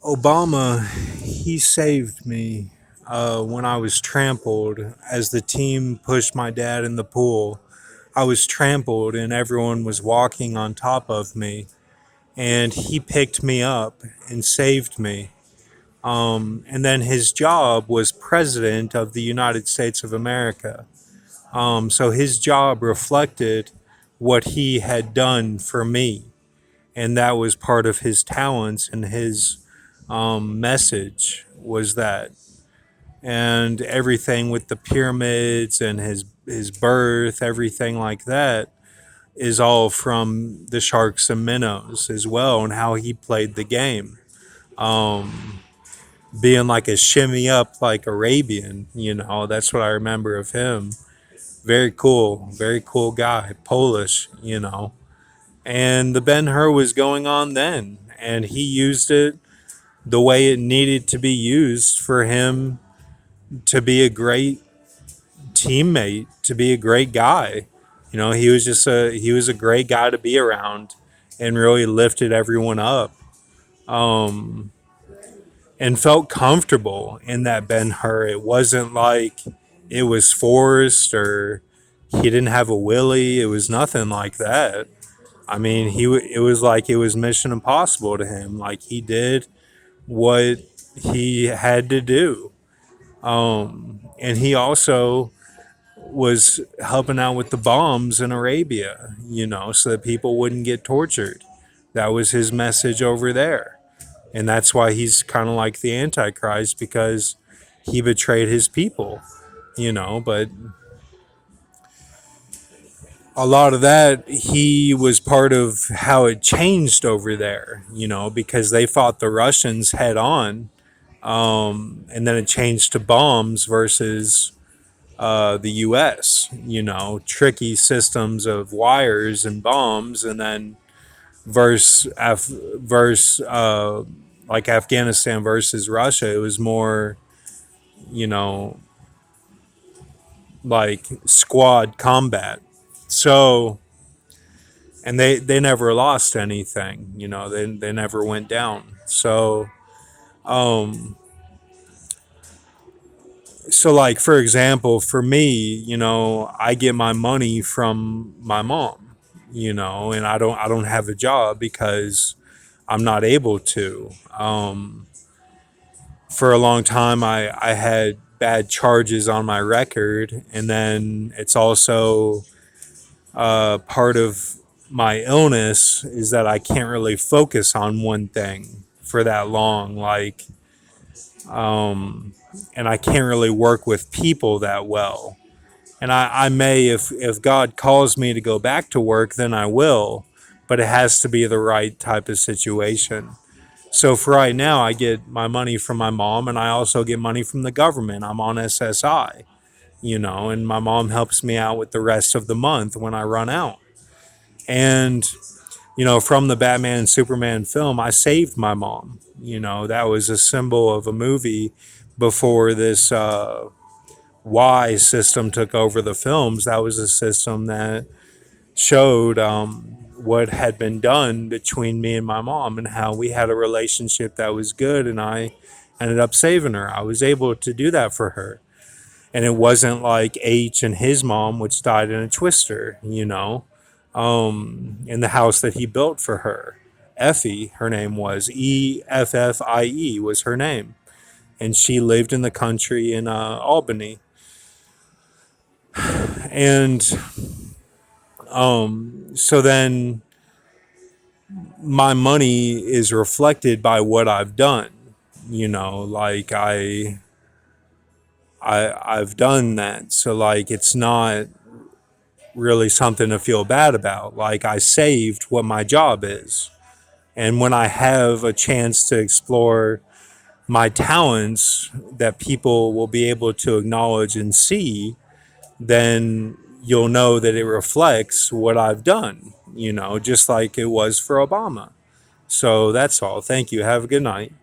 Obama, he saved me when I was trampled. As the team pushed my dad in the pool, I was trampled and everyone was walking on top of me. And he picked me up and saved me. And then his job was President of the United States of America. So his job reflected what he had done for me. And that was part of his talents and his message was that. And everything with the pyramids and his birth, everything like that, is all from the Sharks and Minnows as well, and how he played the game. Um, Being like a shimmy up like Arabian, that's what I remember of him. Very cool guy, Polish. And the Ben Hur was going on then, and he used it the way it needed to be used for him to be a great teammate, to be a great guy. He was a great guy to be around and really lifted everyone up. Um, and felt comfortable in that Ben Hur. It wasn't like it was forced or he didn't have a willy. It was nothing like that. I mean, it was like it was Mission Impossible to him. Like he did what he had to do. And he also was helping out with the bombs in Arabia, so that people wouldn't get tortured. That was his message over there. And that's why he's kind of like the Antichrist, because he betrayed his people. But a lot of that, he was part of how it changed over there, because they fought the Russians head on. And then it changed to bombs versus the U.S., tricky systems of wires and bombs, and then verse like Afghanistan versus Russia, it was more, you know, like squad combat. So, and they never lost anything, they never went down. Um, so like for example, for me, I get my money from my mom, and I don't have a job because I'm not able to. For a long time, I had bad charges on my record, and then it's also part of my illness is that I can't really focus on one thing for that long, um, and I can't really work with people that well. And I may, if God calls me to go back to work, then I will, but it has to be the right type of situation. So for right now, I get my money from my mom, and I also get money from the government. I'm on SSI, and my mom helps me out with the rest of the month when I run out. And from the Batman and Superman film, I saved my mom. That was a symbol of a movie before this Y system took over the films. That was a system that showed what had been done between me and my mom and how we had a relationship that was good, and I ended up saving her. I was able to do that for her. And it wasn't like H and his mom, which died in a twister, in the house that he built for her. Effie, her name was Effie, was her name. And she lived in the country in Albany. And so then my money is reflected by what I've done. Like I've done that. So like it's not really something to feel bad about. Like I saved what my job is. And when I have a chance to explore my talents that people will be able to acknowledge and see, then you'll know that it reflects what I've done, just like it was for Obama. So that's all. Thank you. Have a good night.